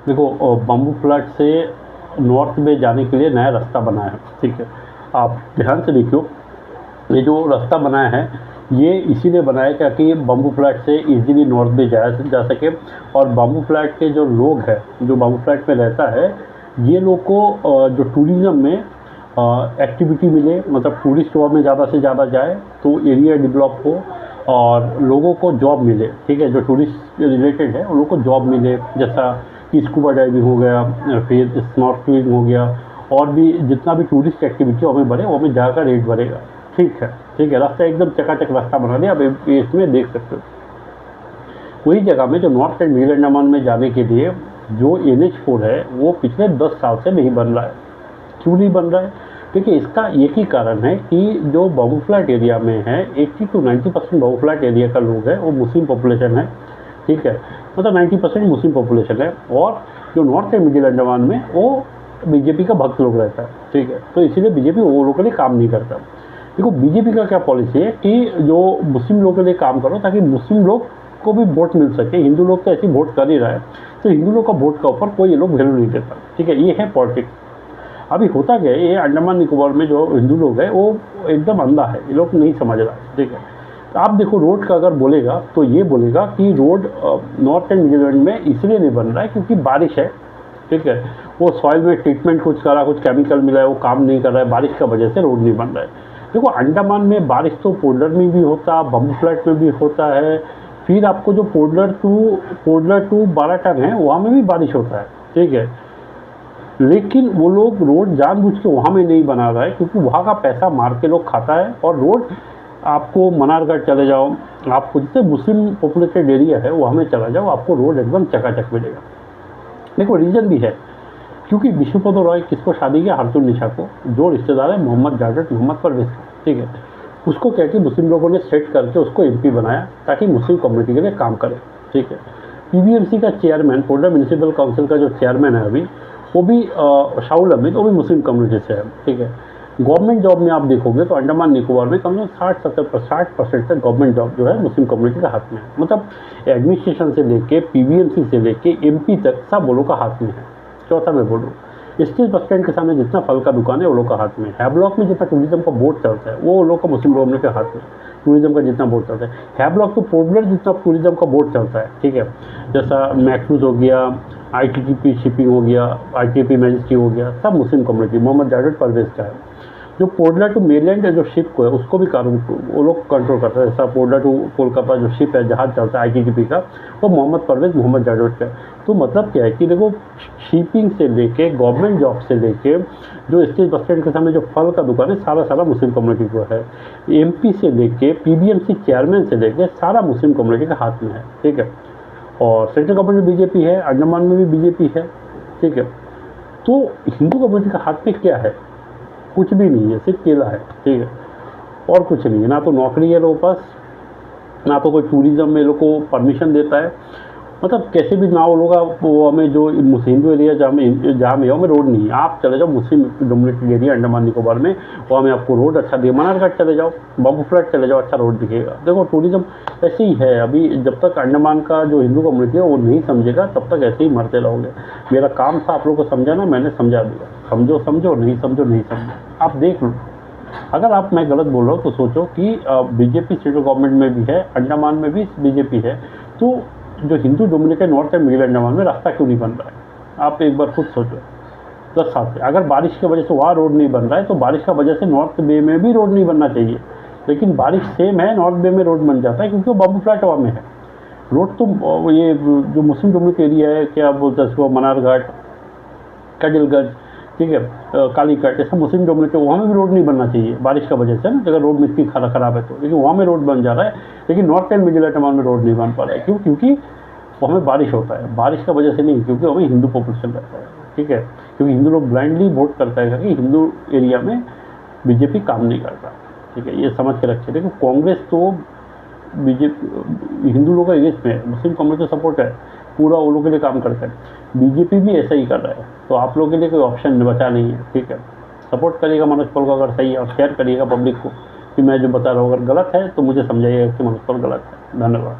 देखो bamboo flat से north में जाने के लिए नया रास्ता बना है, ठीक है। आप ध्यान से देखियो, ये जो रास्ता बनाया है ये इसीलिए बनाया है ताकि बम्बू फ्लैट से इजीली नॉर्थ में जाया जा सके। और बम्बू फ्लैट के जो लोग हैं, जो बम्बू फ्लैट में रहता है, ये लोग को जो टूरिज़्म में एक्टिविटी मिले, मतलब टूरिस्ट वहाँ में ज़्यादा से ज़्यादा जाए तो एरिया डेवलप हो और लोगों को जॉब मिले, ठीक है। जो टूरिस्ट रिलेटेड है उन लोगों को जॉब मिले, जैसा कि स्कूबा डाइविंग हो गया, फिर स्नॉर्कलिंग हो गया, और भी जितना भी टूरिस्ट एक्टिविटी हमें बढ़े वो हमें ज़्यादा रेट बढ़ेगा। ठीक है, ठीक है। रास्ता एकदम चकाचक रास्ता बना दिया, आप इसमें देख सकते हो। वही जगह में जो नॉर्थ एंड मिडिल अंडमान में जाने के लिए जो NH4 है वो पिछले 10 साल से नहीं बन रहा है। क्यों नहीं बन रहा है? देखिए, इसका एक ही कारण है कि जो बम्बू फ्लैट एरिया में है 80 to 90% बम्बू फ्लैट एरिया का लोग है वो मुस्लिम पॉपुलेशन है, ठीक है। मतलब 90% मुस्लिम पॉपुलेशन है, और जो नॉर्थ एंड मिडिल अंडमान में वो बीजेपी का भक्त लोग रहता है, ठीक है। तो इसीलिए बीजेपी वो लोगों के लिए काम नहीं करता। देखो, बीजेपी का क्या पॉलिसी है कि जो मुस्लिम लोगों के लिए काम करो ताकि मुस्लिम लोग को भी वोट मिल सके। हिंदू लोग तो ऐसे वोट कर ही रहा है, तो हिंदू लोग का वोट का ऊपर कोई ये लोग वैल्यू नहीं देता, ठीक है। ये है पॉलिटिक्स। अभी होता क्या है, ये अंडमान निकोबार में जो हिंदू लोग हैं वो एकदम अंधा है, ये लोग नहीं समझ रहा है, ठीक है। तो आप देखो, रोड का अगर बोलेगा तो ये बोलेगा कि रोड नॉर्थ एंड मिडिल में इसलिए नहीं बन रहा है क्योंकि बारिश है, ठीक है। वो सॉइल में ट्रीटमेंट कुछ करा, कुछ केमिकल मिला है, वो काम नहीं कर रहा है, बारिश का वजह से रोड नहीं बन रहा है। देखो, अंडमान में बारिश तो पोर्टलर में भी होता है, बम्बू फ्लैट में भी होता है, फिर आपको जो पोर्टलर टू बालाटांग है वहाँ में भी बारिश होता है, ठीक है। लेकिन वो लोग रोड जानबूझ के वहाँ में नहीं बना रहा है क्योंकि वहाँ का पैसा मार के लोग खाता है। और रोड आपको मनारगढ़ चले जाओ, आपको जितने मुस्लिम पॉपुलेटेड एरिया है वहाँ में चला जाओ, आपको रोड एकदम चकाचक मिलेगा। देखो, रीज़न भी है, क्योंकि विष्णुपद रॉय किसको शादी किया? हरतुन्निसा को, जो रिश्तेदार है मोहम्मद जावेद मोहम्मद परवेज का, ठीक है। उसको क्या कि मुस्लिम लोगों ने सेट करके उसको MP बनाया ताकि मुस्लिम कम्युनिटी के लिए काम करे, ठीक है। PBMC का चेयरमैन, पोर्टलर म्यूनिसिपल काउंसिल का जो चेयरमैन है अभी, वो भी शाहुल हमीद, वो भी मुस्लिम कम्युनिटी से है, ठीक है। गवर्नमेंट जॉब में आप देखोगे तो अंडमान निकोबार में कम से कम 60% तक गवर्नमेंट जॉब जो है मुस्लिम कम्युनिटी का हाथ में है। मतलब एडमिनिस्ट्रेशन से लेके PBMC से लेके MP तक सब वो लोग का हाथ में है। चौथा मैं बोलूँ, स्टेट बस स्टैंड के सामने जितना फल का दुकान है वो लोग का हाथ में है ब्लॉक में जितना टूरिज्म का बोर्ड चलता है वो लोग का मुस्लिम गवर्नमेंट के हाथ में टूरिज्म का जितना बोर्ड चलता है ब्लॉक तो पोर्टलर जितना टूरिज्म का बोर्ड चलता है, ठीक है। जैसा मैक्रूज हो गया, ITTP शिपिंग हो गया, ITTP मैजिस्ट्री हो गया, सब मुस्लिम कम्युनिटी मोहम्मद जावेद परवेज का है। जो पोर्टलर टू मेनलैंड जो शिप को है उसको भी वो लोग कंट्रोल करते हैं। जैसा पोर्टलर टू कोलकाता जो शिप है, जहाज चलता है ITTP का, वो मोहम्मद परवेज मोहम्मद जावेद का है। तो मतलब क्या है कि देखो, शिपिंग से लेके गवर्नमेंट जॉब से लेके जो स्टेट बस स्टैंड के सामने जो फल का दुकान है सारा मुस्लिम कम्युनिटी को है। MP से लेके PBMC चेयरमैन से लेके सारा मुस्लिम कम्युनिटी के हाथ में है, ठीक है। और सेंट्रल गवर्नमेंट में BJP है, अंडमान में भी BJP है, ठीक है। तो हिंदू कम्युनिटी का हाथ में क्या है? कुछ भी नहीं है, सिर्फ केला है, ठीक है, और कुछ नहीं है। ना तो नौकरी है लोगों पास, ना तो कोई टूरिज्म में लोग को परमिशन देता है। मतलब कैसे भी ना वो लोग वो हमें जो हिंदू एरिया जहाँ में हमें रोड नहीं है। आप चले जाओ Muslim dominated area Andaman Nicobar में, वहाँ में आपको रोड अच्छा दिखे। मनारगढ़ चले जाओ, बम्बू फ्लैट चले जाओ, अच्छा रोड दिखेगा। देखो, टूरिज्म ऐसे ही है। अभी जब तक अंडमान का जो हिंदू कम्युनिटी है वो नहीं समझेगा तब तक ऐसे ही मरते रहोगे। मेरा काम था आप लोगों को समझाना, मैंने समझा दिया। समझो समझो, नहीं समझो नहीं समझो, आप देख लो। अगर आप मैं गलत बोल रहा हूँ तो सोचो कि BJP सेंट्रल गवर्नमेंट में भी है, अंडमान में भी BJP है, तो जो Hindu dominated north and middle Andaman में रास्ता क्यों नहीं बन रहा है? आप एक बार खुद सोचो। 10 साल से अगर बारिश की वजह से वहाँ रोड नहीं बन रहा है तो बारिश का वजह से नॉर्थ बे में भी रोड नहीं बनना चाहिए। लेकिन बारिश सेम है, नॉर्थ बे में रोड बन जाता है क्योंकि वो बम्बू फ्लैट हवा में है। रोड तो ये जो मुस्लिम कम्युनिटी एरिया है, क्या बोलते हैं उसको, मनारघाट, कजलगंज, ठीक है, कालीकट, ऐसा मुस्लिम डोमिनेटेड, वहाँ में भी रोड नहीं बनना चाहिए बारिश का वजह से ना, अगर रोड मिट्टी खराब है तो। लेकिन वहाँ में रोड बन जा रहा है, लेकिन नॉर्थ एंड मिडिल अंडमान में रोड नहीं बन पा रहा है। क्यों? क्योंकि वो हमें बारिश होता है, बारिश का वजह से नहीं, क्योंकि हमें हिंदू पॉपुलेशन रहता है, ठीक है। क्योंकि हिंदू लोग ब्लाइंडली वोट करता है कि हिंदू एरिया में BJP काम नहीं करता, ठीक है। ये समझ के रखिए। देखो, कांग्रेस तो BJP हिंदू लोगों का अगेंस्ट में है, मुस्लिम कम्युनिटी सपोर्ट है, पूरा वो लोगों के लिए काम करता है। BJP भी ऐसा ही कर रहा है, तो आप लोगों के लिए कोई ऑप्शन बचा नहीं है, ठीक है। सपोर्ट करिएगा मनोज पॉल को अगर सही है, और शेयर करिएगा पब्लिक को कि मैं जो बता रहा हूँ अगर गलत है तो मुझे समझाइएगा कि मनोज पॉल गलत है। धन्यवाद।